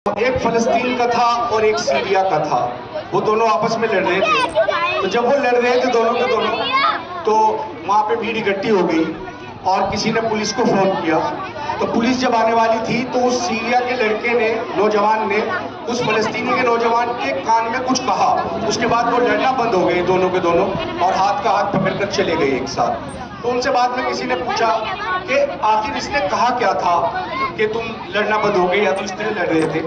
एक फलस्तीन का था और एक सीरिया का था। वो दोनों आपस में लड़ रहे थे। तो जब वो लड़ रहे थे दोनों के दोनों, तो वहाँ पे भीड़ इकट्ठी हो गई और किसी ने पुलिस को फोन किया। तो पुलिस जब आने वाली थी तो उस सीरिया के लड़के ने, नौजवान ने, उस फलस्तीनी के नौजवान के कान में कुछ कहा। उसके बाद वो लड़ना बंद हो गए दोनों के दोनों और हाथ का हाथ पकड़कर चले गए एक साथ। तो उनसे बाद में किसी ने पूछा कि आखिर इसने कहा क्या था कि तुम लड़ना बंद हो गए या तो इस तरह लड़ रहे थे।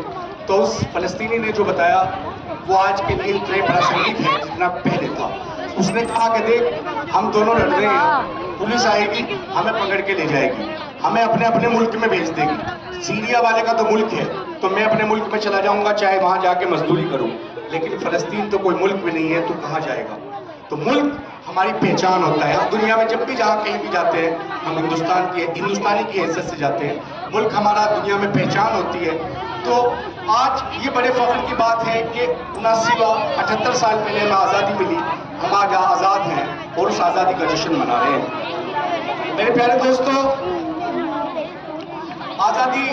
तो उस फलस्तीनी ने जो बताया वो आज के लिए उतना बड़ा संगीत है जितना पहले था। उसने कहा कि देख, हम दोनों लड़ रहे हैं, पुलिस आएगी हमें पकड़ के ले जाएगी, हमें अपने अपने मुल्क में भेज देगी। सीरिया वाले का तो मुल्क है तो मैं अपने मुल्क में चला जाऊंगा, चाहे वहां जाके मजदूरी करूं, लेकिन फलस्तीन तो कोई मुल्क भी नहीं है, तो कहाँ जाएगा। तो मुल्क हमारी पहचान होता है। हम दुनिया में जब भी जहाँ कहीं भी जाते हैं हम हिंदुस्तानी की हैसियत से जाते हैं। मुल्क हमारा दुनिया में पहचान होती है। तो आज ये बड़े फख्र की बात है कि 78 साल पहले हमें आज़ादी मिली, हम आज आज़ाद हैं और उस आज़ादी का जश्न मना रहे हैं। मेरे प्यारे दोस्तों, आज़ादी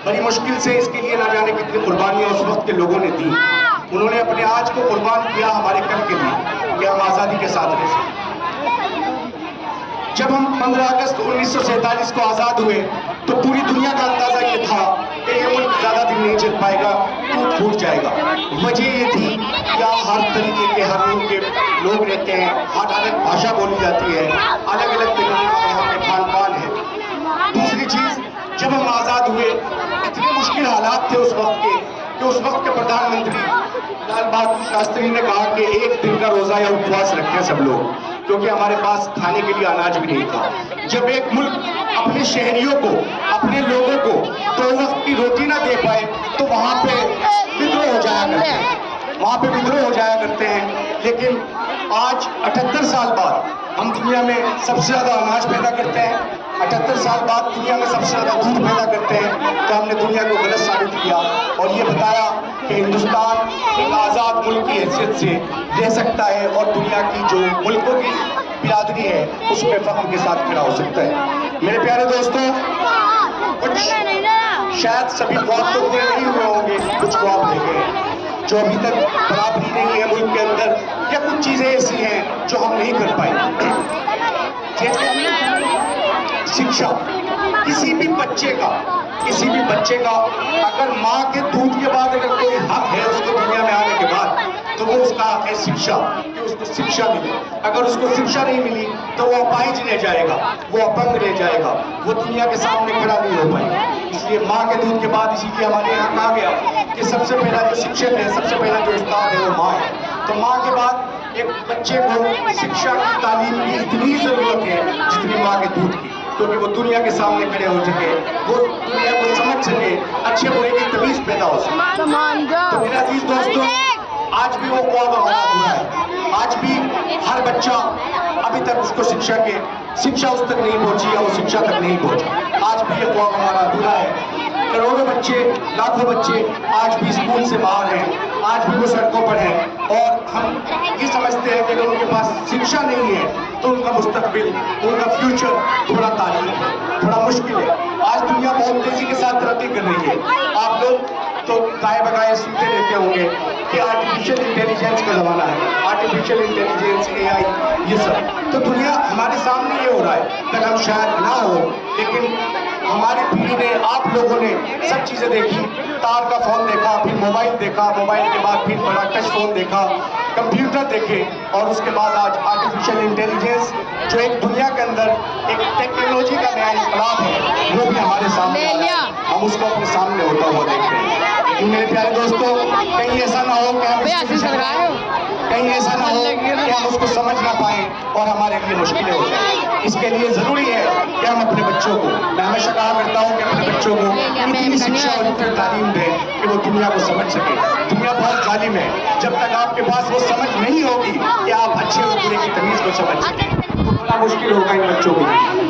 बड़ी मुश्किल से, इसके लिए ना जाने कितनी कुर्बानियां उस वक्त के लोगों ने दी। उन्होंने अपने आज को कुर्बान किया हमारे कल के लिए कि हम आज़ादी के साथ रह सकें। जब हम 15 अगस्त 1947 को आज़ाद हुए तो पूरी दुनिया का अंदाजा ये था कि ये मुल्क ज़्यादा दिन नहीं चल पाएगा, टूट फूट जाएगा। वजह ये थी कि हर तरीके के, हर मुल्क के लोग रहते हैं, हर अलग भाषा बोली जाती है, अलग अलग तरीके का यहाँ पे खान पान है। दूसरी चीज़, जब हम आज़ाद हुए इतने मुश्किल हालात थे उस वक्त के कि उस वक्त के प्रधानमंत्री लाल बहादुर शास्त्री ने कहा कि एक दिन का रोजा या उपवास रखें सब लोग, क्योंकि हमारे पास खाने के लिए अनाज भी नहीं था। जब एक मुल्क अपने शहरियों को, अपने लोगों को 2 वक्त की रोटी ना दे पाए तो वहाँ पे विद्रोह हो जाया करते हैं, वहाँ पे विद्रोह हो जाया करते हैं। लेकिन आज 78 साल बाद हम दुनिया में सबसे ज़्यादा अनाज पैदा करते हैं, 78 साल बाद दुनिया में सबसे ज़्यादा दूध पैदा करते हैं। तो हमने दुनिया को गलत साबित किया और ये बताया कि हिंदुस्तान एक आज़ाद मुल्क की हैसियत से रह सकता है और दुनिया की जो मुल्कों की बिरादरी है उस पर फख्र के साथ खड़ा हो सकता है। मेरे प्यारे दोस्तों, कुछ शायद सभी ख्वाब तो पूरे नहीं हुए होंगे, कुछ ख्वाब देखे जो अभी तक बराबरी नहीं है मुल्क के अंदर, या कुछ चीज़ें ऐसी हैं जो हम नहीं कर पाए। शिक्षा, किसी भी बच्चे का अगर माँ के दूध के बाद अगर कोई हक है उसको दुनिया में आने के बाद, तो वो उसका हक है शिक्षा, कि उसको शिक्षा मिले। अगर उसको शिक्षा नहीं मिली तो वो अपाहिज रह जाएगा, वो अपंग रह जाएगा, वो दुनिया के सामने खड़ा नहीं हो पाएगा। इसलिए माँ के दूध के बाद इसीलिए हमारे यहाँ कहा गया कि सबसे पहला जो शिक्षक है, सबसे पहला जो उस्ताद है वो माँ है। तो माँ के बाद एक बच्चे को शिक्षा की, तालीम की इतनी ज़रूरत है जितनी माँ के दूध की, क्योंकि वो दुनिया के सामने खड़े हो सके, वो दुनिया को समझ सके, अच्छे बुरे की तमीज़ पैदा हो सके। तो मेरे अजीज दोस्तों, आज भी वो ख्वाब हमारा अधूरा है। आज भी हर बच्चा, अभी तक उसको शिक्षा उस तक नहीं पहुंची या वो शिक्षा तक नहीं पहुंचा। आज भी ये ख्वाब हमारा अधूरा है। करोड़ों बच्चे, लाखों बच्चे आज भी स्कूल से बाहर हैं, आज भी वो सड़कों पर हैं और हम ये समझते हैं कि अगर उनके पास शिक्षा नहीं है तो उनका मुस्तकबिल, उनका फ्यूचर थोड़ा तारीख है, थोड़ा मुश्किल है। आज दुनिया बहुत तेजी के साथ तरक्की कर रही है। आप लोग तो गाए बगाए सुनते रहते होंगे कि आर्टिफिशियल इंटेलिजेंस का ज़माना है, आर्टिफिशियल इंटेलिजेंस, AI, ये सब तो दुनिया हमारे सामने ये हो रहा है। तक हम शायद ना हो, लेकिन हमारी पीढ़ी ने, आप लोगों ने सब चीज़ें देखी। तार का फ़ोन देखा, फिर मोबाइल देखा, मोबाइल के बाद फिर बड़ा टच फ़ोन देखा, कंप्यूटर देखे और उसके बाद आज आर्टिफिशियल इंटेलिजेंस, जो एक दुनिया के अंदर एक टेक्नोलॉजी का नया इनकलाब है, वो भी हमारे सामने आ रहा है। हम उसको अपने सामने होता हुआ देख रहे हैं। लेकिन मेरे प्यारे दोस्तों, कहीं ऐसा ना हो कि हम उसको समझ ना पाए और हमारे लिए मुश्किलें हो जाए। इसके लिए ज़रूरी है कि हम अपने बच्चों को, मैं हमेशा कहा करता हूँ कि अपने बच्चों को इतनी शिक्षा और इतनी तालीम दें कि वो दुनिया को समझ सके। दुनिया बहुत जालिम है, जब तक आपके पास वो समझ नहीं होगी कि आप अच्छे और बुरे की तमीज़ को समझ सकें तो बड़ा मुश्किल होगा इन बच्चों को।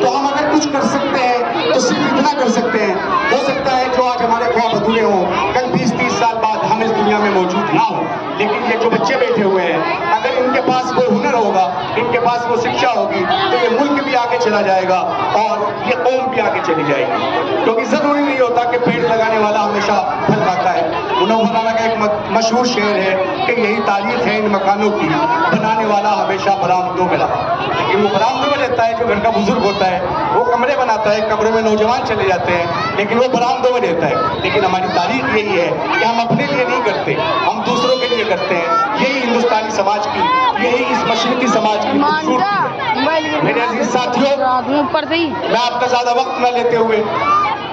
तो हम अगर कुछ कर सकते हैं तो सिर्फ इतना कर सकते हैं, हो सकता है जो आज हमारे ख्वाब अधूरे हों, कल 20-30 साल बाद हम इस दुनिया में मौजूद ना हो, लेकिन ये जो बच्चे बैठे हुए हैं, अगर इनके पास वो हुनर होगा, इनके पास वो शिक्षा होगी, तो ये मुल्क भी आगे आगे चला जाएगा और ये कौम भी आगे चली जाएगी। क्योंकि जरूरी नहीं होता कि पेड़ लगाने वाला हमेशा फल खाता है। उन्होंने मौलाना का एक मशहूर शेर है कि यही तारीफ है इन मकानों की, बनाने वाला हमेशा बरामदों में रहा। लेकिन वो बरामदों में रहता है, जो घर का बुजुर्ग होता है वो कमरे बनाता है, कमरे में नौजवान चले जाते हैं, लेकिन वो बरामदों में रहता है। लेकिन हमारी तारीफ यही है कि हम अपने लिए नहीं करते, हम दूसरों के लिए करते हैं। यही हिंदुस्तानी समाज की, यही इस मशरकी समाज की खूबसूरती है। मेरे अजीज साथियों, मैं आपका ज्यादा वक्त न लेते हुए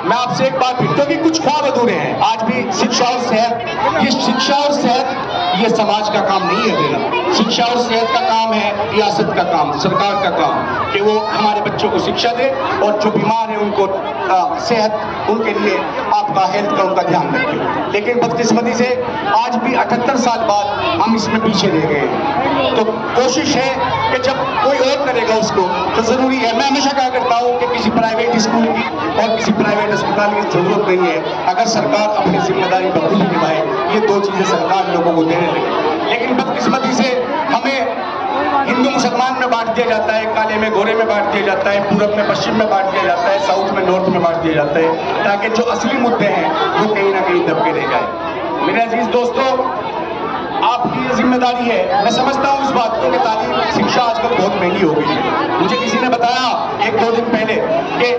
मैं आपसे एक बात फिर, क्योंकि कुछ ख्वाब अधूरे हैं आज भी। शिक्षा और सेहत, ये शिक्षा और सेहत ये समाज का काम नहीं है देना। शिक्षा और सेहत का काम है रियासत का काम, सरकार का काम, कि वो हमारे बच्चों को शिक्षा दे और जो बीमार है उनको सेहत, उनके लिए आपका हेल्थ का उनका ध्यान रखे। लेकिन बदकिस्मती से आज भी 78 साल बाद हम इसमें पीछे रह गए हैं। तो कोशिश है कि जब कोई और करेगा उसको, तो जरूरी है, मैं हमेशा कहा करता हूँ कि किसी प्राइवेट स्कूल की और किसी प्राइवेट अस्पताल की जरूरत नहीं है अगर सरकार अपनी जिम्मेदारी बखूबी निभाए। ये दो चीजें सरकार लोगों को देने लगे। लेकिन बदकिस्मती से हमें हिंदू मुसलमान में बांट दिया जाता है, काले में गोरे में बांट दिया जाता है, पूरब में पश्चिम में बांट दिया जाता है, साउथ में नॉर्थ में बांट दिया जाता है, ताकि जो असली मुद्दे हैं वो कहीं ना कहीं दबके रह जाए। मेरे अजीज दोस्तों, आपकी जिम्मेदारी है, मैं समझता हूँ इस बात को कि तालीम शिक्षा आजकल बहुत महंगी हो गई है। मुझे किसी ने बताया 1-2 दिन पहले कि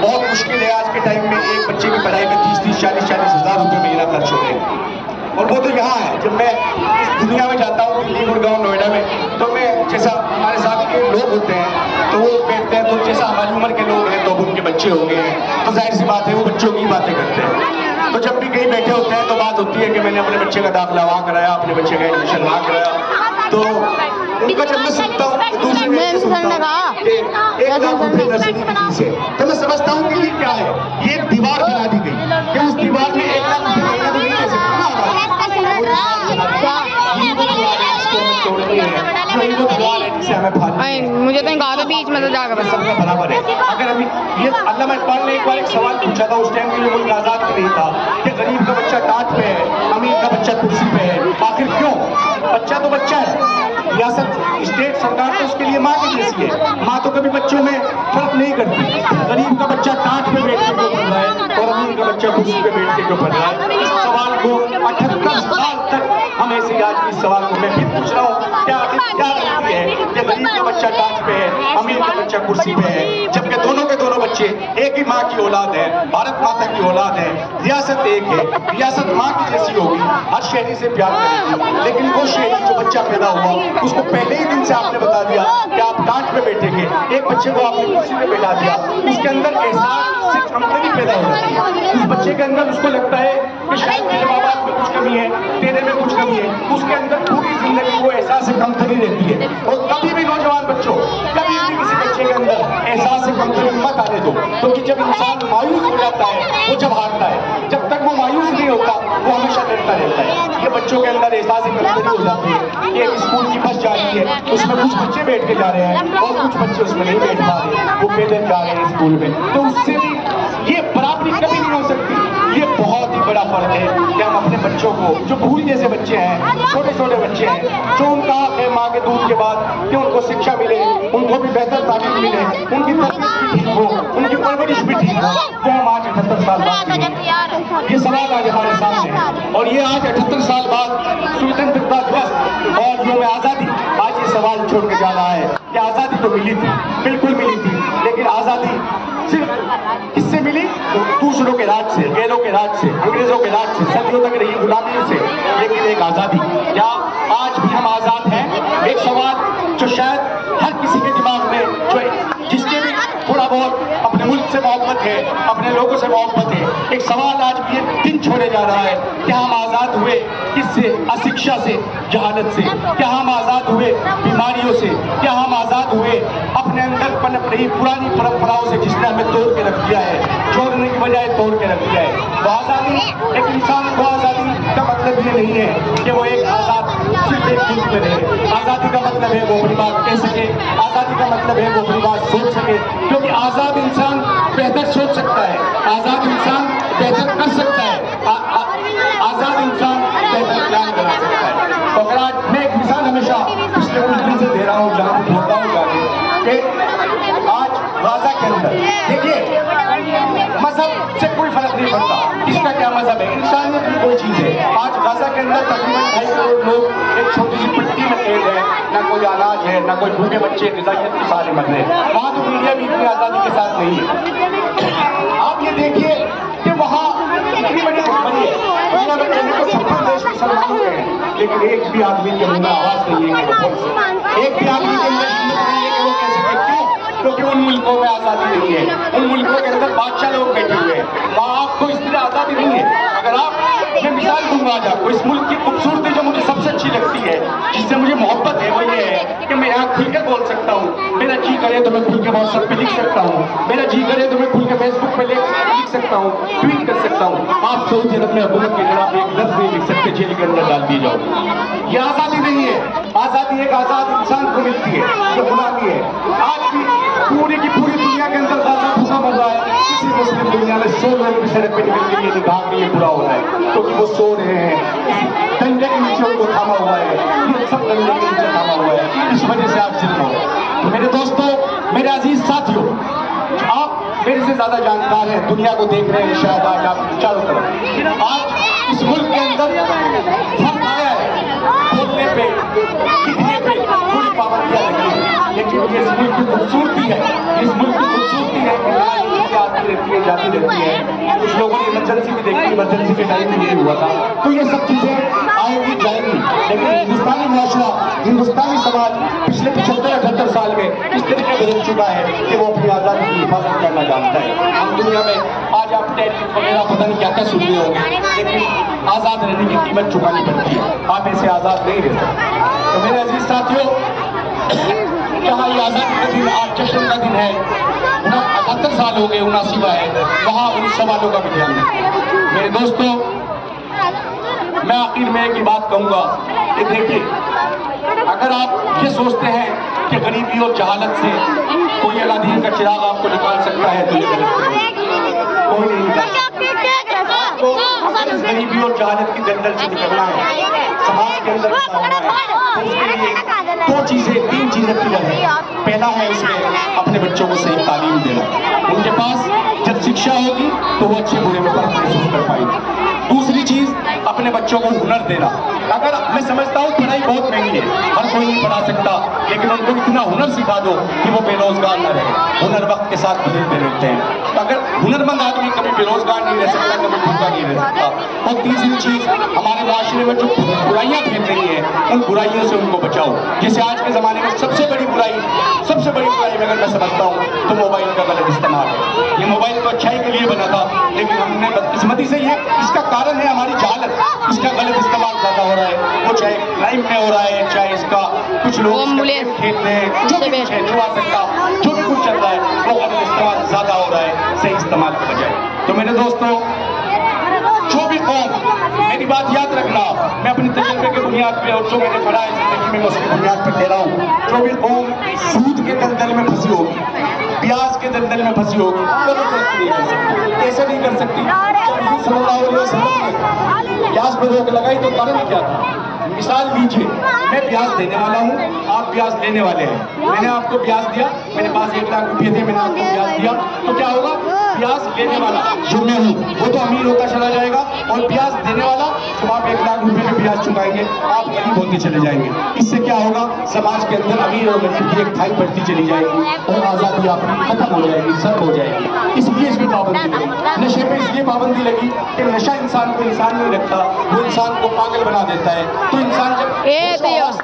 बहुत मुश्किल है आज के टाइम में एक बच्चे की पढ़ाई में 30-30, 40-40 हज़ार रुपये महीना खर्च हो रहे हैं। और वो तो यहाँ है। जब मैं इस दुनिया में जाता हूँ, दिल्ली, गुड़गांव, नोएडा में, तो मैं जैसा हमारे साथ के लोग होते हैं तो वो बैठते हैं, तो जैसा हमारी उम्र के लोग हैं तो उनके बच्चे हो गए हैं, तो जाहिर सी बात है वो बच्चों की बातें करते हैं। तो जब भी कहीं बैठे होते हैं तो बात होती है कि मैंने अपने बच्चे का दाखिला वहाँ कराया, अपने बच्चे का एडमिशन वहाँ कराया। तो उनका जब मैं सुनता हूँ, दूसरी व्यक्ति सुनता हूँ कि 1 लाख रुपये नर्सरी की फीस है, तो मैं समझता हूँ कि ये क्या है। ये एक दीवार बना दी गई कि उस दीवार में 1 लाख रुपये महीना तो नहीं दे सकता ना। मुझे तो कहा था बीच में तो जाकर बस सबका बराबर है। अगर अभी ये अल्लामा इकबाल ने एक बार एक सवाल पूछा था, उस टाइम के लिए मुल्क आजाद नहीं था, कि गरीब का बच्चा टाट पे है, अमीर का बच्चा कुर्सी पे है, आखिर क्यों? बच्चा तो बच्चा है। रियासत, स्टेट सरकार तो उसके लिए माँ की जैसी है। माँ तो कभी बच्चों में फर्क नहीं करती। गरीब का बच्चा टाट पे बैठ के क्यों पढ़ रहा है और अमीर का बच्चा कुर्सी पे बैठ के क्यों पढ़ रहा है? इस सवाल को 78 साल तक हम ऐसे ही आज इस सवाल को मैं फिर पूछ रहा हूँ, क्या गलती है कि गरीब का बच्चा टाट पे है, अमीर का बच्चा कुर्सी पे है, जबकि दोनों के दोनों बच्चे एक ही माँ की औलाद है, भारत माता की औलाद है, रियासत एक है, रियासत माँ की जैसी होगी, हर शहरी से प्यार करेगी। लेकिन वो शहरी जो बच्चा पैदा हुआ उसको पहले ही दिन से आपने बता दिया कि आप टाट पे बैठेंगे, एक बच्चे को आपने कुर्सी पे बैठा दिया, उसके अंदर एहसास से कमतरी पैदा हो जाती है। उस बच्चे के अंदर उसको लगता है कि शायद मेरे माँ बाप में कुछ कमी है, तेरे में कुछ कमी है। उसके अंदर पूरी जिंदगी वो एहसास से कमतरी रहती है। और कभी भी नौजवान बच्चों, कभी भी किसी बच्चे के अंदर एहसास से कमतरी मत आने दो, क्योंकि जब इंसान मायूस हो जाता है वो जब हारता है, जब तक वो मायूस नहीं होता वो हमेशा लड़ता रहता है। ये बच्चों के अंदर एहसास से कमतरी हो जाती है कि एक स्कूल की बस जा रही है, उसमें कुछ बच्चे बैठ के जा रहे हैं और कुछ बच्चे उसमें नहीं बैठ पा रहे, वो पैदल जा रहे हैं स्कूल में, तो उससे भी ये बराबरी कभी नहीं हो सकती। ये बहुत ही बड़ा फर्क है कि हम अपने बच्चों को, जो भूल जैसे बच्चे हैं, छोटे छोटे बच्चे हैं, जो उनका हक है माँ के दूध के बाद कि उनको शिक्षा मिले, उनको भी बेहतर तालीम मिले, उनकी तबीयत भी ठीक हो, उनकी परवरिश भी ठीक हो, वो हम आज 78 साल बाद, ये सवाल आज हमारे सामने है। और ये आज 78 साल बाद स्वतंत्रता दिवस और यौम आज़ादी आज ये सवाल छोड़ के जा रहा है कि आज़ादी तो मिली थी, बिल्कुल मिली थी, लेकिन आज़ादी सिर्फ किससे मिली? तो दूसरों के राज से, गैरों के राज से, अंग्रेजों के राज से, सदियों तक रही गुलामी से। लेकिन एक आज़ादी, क्या आज भी हम आज़ाद हैं? एक सवाल जो शायद हर किसी के दिमाग में, जो जिसके भी थोड़ा बहुत अपने मुल्क से मोहब्बत है, अपने लोगों से मोहब्बत है, एक सवाल आज भी ये दिन छोड़े जा रहा है, क्या हम आज़ाद हुए किससे? अशिक्षा से, जहालत से। क्या हम आज़ाद हुए बीमारियों से? क्या हम आज़ाद हुए अपने अंदर पनप रही पुरानी परंपराओं से, जिसने हमें तोड़ के रख दिया है, छोड़ने की बजाय तोड़ के रख दिया है? तो आज़ादी, एक इंसान को आज़ादी का मतलब ये नहीं है कि वो एक आज़ाद सिर्फ एक मुल्क में रहे। आज़ादी का मतलब है वो अपनी बात कह सके, आज़ादी का मतलब है वो अपनी बात सोच सके, क्योंकि आज़ाद इंसान बेहतर सोच सकता है, आज़ाद इंसान बेहतर कर सकता है, आज़ाद इंसान बेहतर प्लान करा सकता है। तो अगर आज मैं एक मिसाल हमेशा पिछले कुछ दिन से दे रहा हूँ, जहाँ बोल रहा हूँ जाके, कि आज के अंदर देखिए, मजहब से कोई फर्क नहीं पड़ता, किसका क्या मजहब है, इंसानियत भी कोई चीज है। आज गाजा के अंदर तकरीबन 2.5 करोड़ लोग एक छोटी सी पट्टी में कैद है, ना कोई अनाज है, ना कोई भूखे बच्चे, ग़िज़ाइयत के सारे मर रहे हैं। वहाँ तो मीडिया भी इतनी आज़ादी के साथ नहीं है। आप ये देखिए कि वहाँ इतनी बड़ी भुखमरी है, दुनिया में कहने को 56 देश मुसलमानों के हैं, लेकिन एक भी आदमी के मुंह में आवाज नहीं है कि वो बोल सके। एक भी आदमी के अंदर हिम्मत नहीं है कि वो कह सके। क्यों? क्योंकि उन मुल्कों में आज़ादी नहीं है, उन मुल्कों के अंदर बादशाह लोग बैठे हुए हैं, वहाँ आपको इस तरह आज़ादी नहीं है। अगर आप, मैं मिसाल दूंगा आज आपको, इस मुल्क की खूबसूरती जो मुझे सबसे अच्छी लगती है, जिससे मुझे मोहब्बत है, वो ये है कि मैं यहाँ खुलकर बोल सकता हूँ। मेरा जी करे तो मैं खुल के व्हाट्सएप पे लिख सकता हूँ, मेरा जी करे तो मैं खुल के फेसबुक पे लिख सकता हूँ, ट्वीट कर सकता हूँ। आप सऊदी अरब में हुकूमत के खिलाफ एक लफ्ज़ नहीं लिख सकते, जेल के अंदर डाल दिए जाओ। ये आज़ादी नहीं है। आज़ादी एक आज़ाद इंसान को मिलती है, जो गुलामी है। आज भी पूरी की पूरी दुनिया के अंदर गाजा भूखा मर रहा है। किसी मुस्लिम दुनिया में 100 लोग भी सड़क पे निकल के ये निकाह के लिए बुरा हो रहा है, क्योंकि वो सो रहे हैं, किसी डंडे के नीचे उनको थामा हुआ है, ये सब डंडे के नीचे थामा हुआ है, इस वजह से आज जुल्म हो रहा है। तो मेरे दोस्तों, मेरे अजीज साथियों, आप मेरे से ज्यादा जानकार हैं, दुनिया को देख रहे हैं शायद आज आप चारों तरफ। आज इस मुल्क के अंदर फर्क आया है, बोलने पे, लिखने पे पूरी पाबंदियां लगी हैं, लेकिन ये इस मुल्क की खूबसूरती है, इस मुल्क की खूबसूरती है कि यहाँ चीजें आती रहती है, जाती रहती है। कुछ लोगों ने इमरजेंसी भी देखी, इमरजेंसी के टाइम भी यही हुआ था। तो ये सब चीजें आएंगी जाएंगी, लेकिन हिंदुस्तानी माशरा, हिंदुस्तानी समाज पिछले 75-78 साल में इस तरीके बदल चुका है कि वो अपनी आज़ादी की हिफाजत करना जानता है। हम दुनिया में आज आप टैरिफ वगैरह पता नहीं क्या क्या सुन रहे होंगे, लेकिन आज़ाद रहने की कीमत चुकानी पड़ती है। आप ऐसे आज़ाद नहीं रह सकते। तो मेरे अजीज साथियों, जहाँ ये आज़ादी का दिन आज जश्न का दिन है, 78 साल हो गए, 79वां है, वहाँ उन सवालों का भी ध्यान रखें। मेरे दोस्तों, मैं आखिर में एक ही बात कहूँगा कि देखिए, अगर आप ये सोचते हैं कि गरीबी और जहालत से कोई अलादीन का चिराग आपको निकाल सकता है, तो ये गलत है। कोई नहीं निकाल सकता। आपको अगर इस गरीबी और जहालत की दलदल से निकलना है, समाज के अंदर खड़ा होना है, तो उसके लिए 3 चीजें क्लियर है। पहला है उसमें अपने बच्चों को सही तालीम देना। उनके पास जब शिक्षा होगी तो वो अच्छे बुरे में फर्क महसूस कर पाएंगे। दूसरी चीज, अपने बच्चों को हुनर देना। अगर मैं समझता हूँ पढ़ाई बहुत महंगी है, हर कोई नहीं पढ़ा सकता, लेकिन उनको इतना हुनर सिखा दो कि वो बेरोजगार न रहे। हुनर वक्त के साथ बदलते रहते हैं। अगर हुनरमंद आदमी कभी बेरोजगार नहीं रह सकता, कभी भूखा नहीं रह सकता। और तीसरी चीज, हमारे माशरे में जो बुराइयां फैल रही हैं, उन बुराइयों से उनको बचाओ। जैसे आज के जमाने में सबसे बड़ी बुराई अगर मैं समझता हूँ तो मोबाइल का गलत इस्तेमाल है। ये मोबाइल तो अच्छाई के लिए बना था, लेकिन हमने बदकिस्मती से, ये इसका कारण है हमारी जहालत, इसका गलत इस्तेमाल ज्यादा हो रहा है। वो चाहे क्राइम में हो रहा है, चाहे इसका कुछ लोग खेल रहे हैं, जो भी कुछ है, छुआ सकता, जो भी कुछ चल रहा है, वो गलत इस्तेमाल ज्यादा हो रहा है सही इस्तेमाल के बजाय। तो मेरे दोस्तों, जो भी कौम, मेरी बात याद रखना, मैं अपनी तजुर्बे के बुनियाद पे और जो मैंने पढ़ा है जिंदगी में, मैं उसकी बुनियाद पर कह रहा हूँ, जो भी कौम सूद के दलदल में फंसी होगी, प्याज के दलदल में फंसी होगी, कभी तरक्की नहीं कर सकती। कैसे नहीं कर सकती? जब सल्लल्लाहु अलैहि वसल्लम ने प्याज पर रोक लगाई तो कारण क्या था? मिसाल लीजिए, मैं ब्याज देने वाला हूँ, आप ब्याज लेने वाले हैं। मैंने आपको ब्याज दिया, मेरे पास 1 लाख रुपये थे, मैंने आपको ब्याज दिया, तो क्या होगा? ब्याज लेने वाला जो मैं हूँ वो तो अमीर होता चला जाएगा, और ब्याज देने वाला, जब आप 1 लाख रुपये में ब्याज चुकाएंगे, आप गरीब होते चले जाएंगे। इससे क्या होगा? समाज के अंदर अमीर और गरीब की एक खाई बढ़ती चली जाएगी और आज़ादी आपकी खत्म हो जाएगी, सर्व हो जाएगी। इसलिए इसमें पाबंदी लगी। नशे पे इसलिए पाबंदी लगी कि नशा इंसान को इंसान नहीं रखता, वो इंसान को पागल बना देता है। तो इंसान जब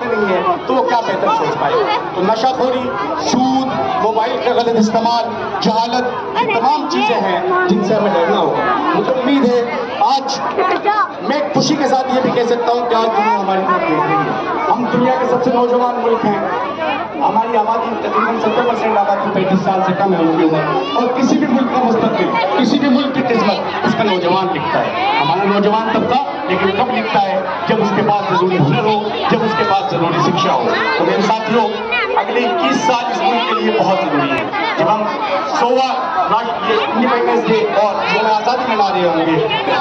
नहीं है तो वो क्या बेहतर सोच पाएगा? तो नशाखोरी, सूद, मोबाइल का गलत इस्तेमाल, जहालत, ये तमाम चीजें हैं जिनसे हमें लड़ना होगा। मुझे उम्मीद है आज मैं खुशी के साथ ये भी कह सकता हूँ कि आज दुनिया हमारी तरफ देख रही है। हम दुनिया के सबसे नौजवान मुल्क हैं। हमारी आबादी तकरीबन 70% आबादी 35 साल से कम है उनकी उम्र, और किसी भी मुल्क का मुस्तकबिल, किसी भी मुल्क की किस्मत उसका नौजवान लिखता है। हमारा नौजवान तबका लेकिन कब लिखता है? जब उसके पास जरूरी हुनर हो, जब उसके पास जरूरी शिक्षा हो। तो मेरे साथियों, अगले 21 साल इस मुल्क के लिए बहुत जरूरी है। जब हम 100वां राष्ट्रीय इंडिपेंडेंस डे और जो आज़ादी मना रहे होंगे,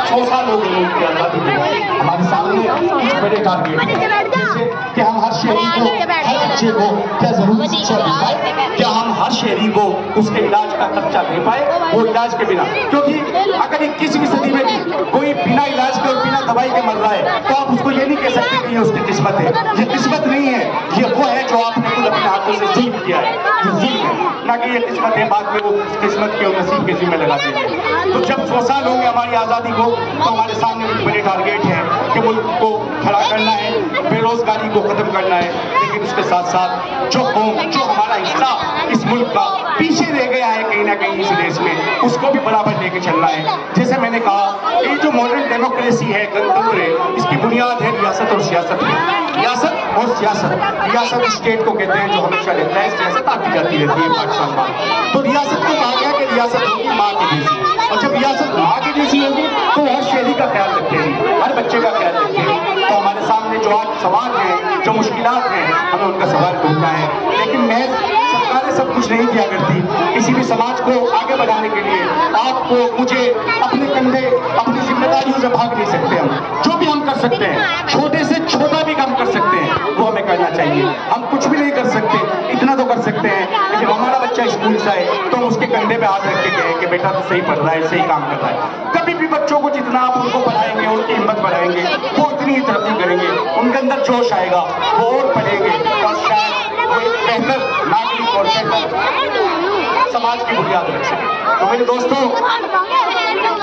100 साल हो गए उनकी आज़ादी में, हमारे सामने कुछ बड़े टारगेट हैं, जैसे कि हम हर शहरी को, हर बच्चे को क्या जरूरी शिक्षा दी जाए, क्या हम हर शहरी को उसके इलाज का खर्चा दे पाए, वो इलाज के बिना। क्योंकि अगर 21वीं सदी में भी कोई बिना इलाज के और बिना दवाई के मर रहा है तो आप उसको ये नहीं कह सकते कि ये उसकी किस्मत है। ये किस्मत नहीं है, ये वो है जो आपने खुद अपने हाथों से जुल्म किया है। ये जुल्म है, ना कि ये किस्मत है बाद में वो किस्मत के और नसीब के जिम्मे लगा देंगे। तो जब 100 साल होंगे हमारी आज़ादी को तो हमारे सामने कुछ बड़े टारगेट हैं कि मुल्क को खड़ा करना है, बेरोजगारी को खत्म करना है, लेकिन उसके साथ साथ जो कौम, जो हमारा हिस्सा इस मुल्क का पीछे रह गया है कहीं ना कहीं इस देश में, उसको भी बराबर लेके चलना है। जैसे मैंने कहा, ये जो मॉडर्न डेमोक्रेसी है, गणतंत्र है, इसकी बुनियाद है रियासत और सियासत में। रियासत और सियासत, रियासत स्टेट को कहते हैं जो हमेशा रहता है, सियासत आती जाती रहती है पाकिस्तान में। तो रियासत को कहा गया कि रियासत होगी माँ की जैसी, और जब रियासत माँ की जैसी होगी तो हर शहरी का ख्याल रखेगी, हर बच्चे का ख्याल रखेगी। तो हमारे सामने जो आज सवाल हैं, जो मुश्किलात हैं, हमें उनका सवाल ढूंढना है। लेकिन महज सरकारें सब कुछ नहीं किया करती। किसी भी समाज को आगे बढ़ाने के लिए आपको, मुझे अपने कंधे, अपनी जिम्मेदारियों से भाग नहीं सकते। हम जो भी हम कर सकते हैं, छोटे से छोटा भी काम कर सकते हैं, वो हमें करना चाहिए। हम कुछ भी नहीं कर सकते, इतना तो कर सकते हैं कि जब हमारा बच्चा स्कूल से आए तो हम उसके कंधे पे हाथ रख के कहें कि बेटा तो सही पढ़ रहा है, सही काम कर रहा है। कभी भी बच्चों को जितना आप उनको पढ़ाएंगे, उनकी हिम्मत बढ़ाएंगे, वो उतनी ही तरक्की करेंगे, उनके अंदर जोश आएगा, वो और पढ़ेंगे और शायद वो एक बेहतर नागरिक और बेहतर समाज की बुनियाद रख सके। तो मेरे दोस्तों,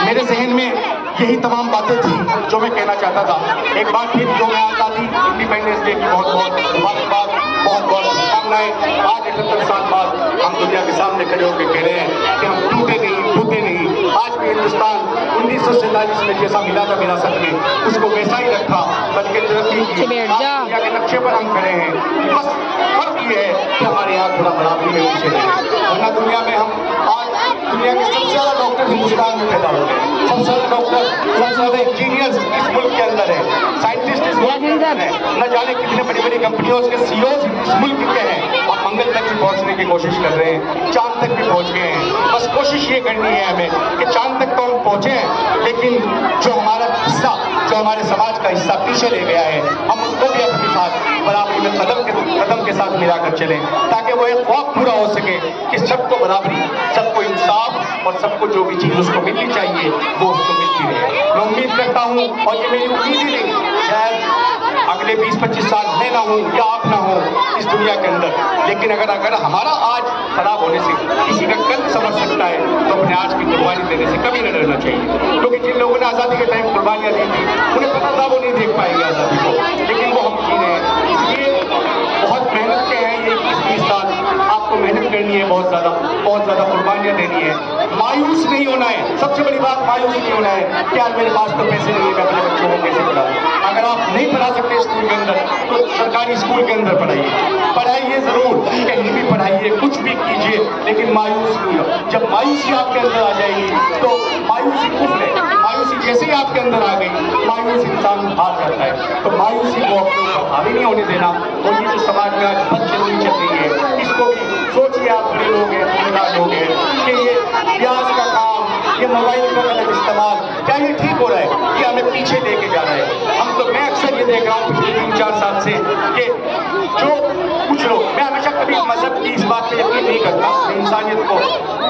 मेरे जहन में यही तमाम बातें थी जो मैं कहना चाहता था। एक बार फिर जो मैं आज़ादी, इंडिपेंडेंस डे की बहुत बहुत मुबारकबाद, बहुत बहुत शुभकामनाएं। आज 78 साल बाद हम दुनिया के सामने खड़े होकर कह रहे हैं कि हम टूटे नहीं, फूटे नहीं। आज भी हिंदुस्तान 1947 में जैसा मिला था विरासत में, उसको वैसा ही रखा, बल्कि तरक्की की। दुनिया के नक्शे पर हम खड़े हैं, बस फर्क ये है कि हमारे यहाँ थोड़ा बराबरी में पीछे नहीं। वरना दुनिया में हम आज दुनिया के सबसे ज़्यादा डॉक्टर हिंदुस्तान में पैदा होते हैं, सबसे ज़्यादा डॉक्टर, सबसे ज़्यादा इंजीनियर्स इस मुल्क के अंदर है, साइंटिस्ट इस मुल्क के अंदर है। न जाने कितने बड़ी बड़ी कंपनियों के CEOs इस मुल्क के हैं और मंगल तक भी पहुंचने की कोशिश कर रहे हैं, चांद तक भी पहुंच गए हैं। बस कोशिश ये करनी है हमें कि चांद तक तो हम पहुंचे, लेकिन जो हमारा हिस्सा, जो हमारे समाज का हिस्सा पीछे रह गया है, हम उसको भी अपने साथ बराबरी में कदम के साथ मिलाकर चलें, ताकि वो एक ख्वाब पूरा हो सके कि सबको बराबरी, सबको इंसाफ और सबको जो भी चीज़ उसको मिलनी चाहिए वो उसको मिलती रहे। मैं उम्मीद करता हूँ, और ये मेरी उम्मीद ही नहीं, शायद अगले 20-25 साल मैं ना हूँ या आप ना हो इस दुनिया के अंदर, लेकिन अगर हमारा आज खराब होने से किसी का कल समझ सकता है तो अपने आज की कुर्बानी देने से कभी न डरना चाहिए। क्योंकि जिन लोगों ने आज़ादी के टाइम कुर्बानियाँ दी थी, उन्हें पता था वो नहीं देख पाएंगे आज़ादी को, लेकिन वो हम जी रहे हैं। इसलिए बहुत मेहनत के हैं ये 21-20 साल, आपको मेहनत करनी है, बहुत ज़्यादा कुर्बानियाँ देनी है। मायूस नहीं होना है, सबसे बड़ी बात मायूस नहीं होना है कि यार मेरे पास तो पैसे नहीं है, मैं अपने बच्चों को कैसे पढ़ाऊँ। अगर आप नहीं पढ़ा सकते स्कूल के अंदर तो सरकारी स्कूल के अंदर पढ़ाइए ज़रूर, कहीं भी पढ़ाइए, कुछ भी कीजिए, लेकिन मायूस नहीं हो। जब मायूसी आपके अंदर आ जाएगी तो मायूसी कुफर है, मायूसी जैसे ही आपके अंदर आ गई, मायूस इंसान हार जाता है। तो मायूसी को अपने ऊपर हावी नहीं होने देना। और ये जो समाज में आज बदचलनी चल रही है, इसको भी सोचिए, आप बड़े लोग हैं, समझदार लोग हैं, कि ये प्याज का काम, ये मोबाइल का गलत इस्तेमाल, क्या ये ठीक हो रहा है? ये हमें पीछे लेके जा रहा है। मैं अक्सर ये देख रहा हूँ पिछले 3-4 साल से कि जो कुछ लोग, मैं हमेशा कभी मजहब की इस बात पे यकीन नहीं करता, मैं इंसानियत को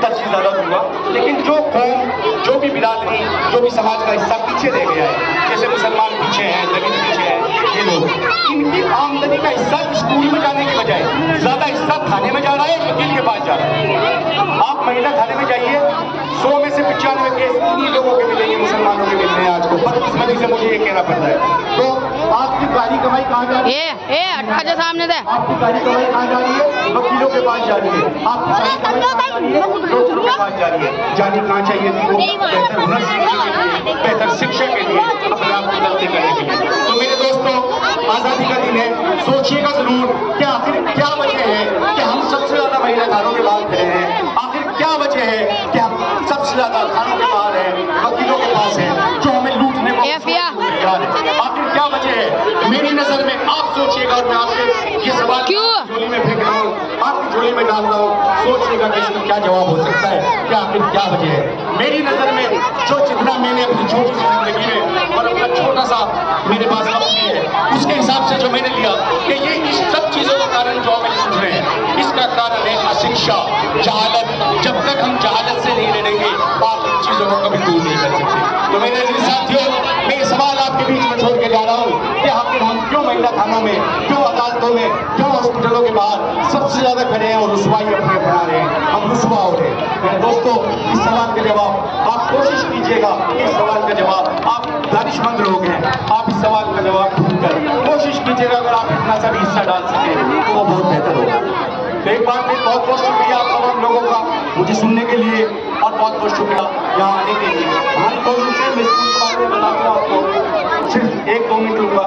तरजीह ज़्यादा दूंगा, लेकिन जो कौम, जो भी बिरादरी, जो भी समाज का हिस्सा पीछे रह गया है, जैसे मुसलमान पीछे हैं, दलित पीछे हैं, ये लोग, इनकी आमदनी का हिस्सा स्कूल में जाने के बजाय ज़्यादा हिस्सा थाने में जा रहा है, वकील के पास जा रहा है। आप महिला थाने में जाइए, 100 में से 95 केस इन्हीं लोगों के मिलेंगे, मुसलमानों के मिल रहे हैं। आज को बदकिस्मती से मुझे ये कहना पड़ रहा है। तो आपकी गाड़ी कमाई कहाँ जा रही है? अच्छा सामने से आपकी गाड़ी कमाई कहाँ जा रही है? वकीलों के पास जा रही है। आपकी गाड़ी कमाई कहाँ जा रही है? डॉक्टरों के पास जा रही है। जानी कहाँ चाहिए थी वो? बेहतर हुनर सीखने के लिए, बेहतर शिक्षा के लिए, अपने आप को गलती करने के लिए। तो मेरे दोस्तों, आज़ादी का दिन है, सोचिएगा जरूर कि आखिर क्या वजह है कि हम सबसे ज़्यादा महिला थानों के बाहर खड़े हैं। आखिर क्या वजह है कि हम सबसे ज़्यादा थानों के बाहर हैं, वकीलों के पास हैं, जो हमें लूटने को तैयार है। आखिर क्या वजह है? मेरी नज़र में आप सोचिएगा, और मैं आपके ये सवाल झोली में फेंक रहा हूँ, आपकी झोली में डाल रहा हूँ, सोचिएगा कि इसका क्या जवाब हो सकता है, कि आखिर क्या वजह है। मेरी नज़र में जो जितना मैंने अपनी छोटी सी जिंदगी में और अपना छोटा सा मेरे पास वक्त है, उसके हिसाब से जो मैंने लिया कि ये इस सब चीज़ों का कारण जो हमें लूट रहे हैं, इसका कारण है अशिक्षा, जहालत। जब तक हम जहालत से नहीं लड़ेंगे आप इन चीजों को कभी दूर नहीं कर सकते। तो मेरे अजीज साथियों, मैं ये सवाल आपके बीच में छोड़ के जा रहा हूँ कि आखिर हम क्यों महिला थानों में, क्यों अदालतों में, क्यों हॉस्पिटलों के बाहर सबसे ज्यादा खड़े हैं और रुसवाई अपने बना रहे हैं, हम रुसवा हो रहे हैं। मेरे दोस्तों, इस सवाल का जवाब आप कोशिश कीजिएगा, इस सवाल का जवाब आप दानिशमंद लोग हैं, आप इस सवाल का जवाब ढूंढकर कोशिश कीजिएगा। अगर आप इतना सा भी हिस्सा डाल सकें तो वो बहुत बेहतर होगा। तो एक बार फिर बहुत बहुत शुक्रिया आप तमाम लोगों का मुझे सुनने के लिए, और बहुत बहुत शुक्रिया यहाँ आने के लिए। हमारी कोशिश है, मैं स्कूल के बारे में बताता हूँ आपको, सिर्फ 1-2 मिनट लूँगा।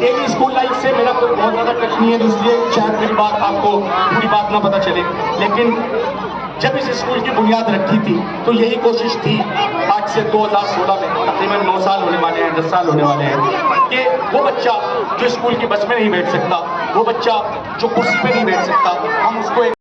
एक स्कूल लाइफ से मेरा कोई बहुत ज़्यादा टच नहीं है, तो इसलिए शायद मेरी बात आपको पूरी बात ना पता चले। लेकिन जब इस स्कूल की बुनियाद रखी थी तो यही कोशिश थी, आज से 2016 में तकरीबन 9 साल होने वाले हैं, 10 साल होने वाले हैं, कि वो बच्चा जो स्कूल की बस में नहीं बैठ सकता, वो बच्चा जो कुर्सी पे नहीं बैठ सकता, हम उसको एक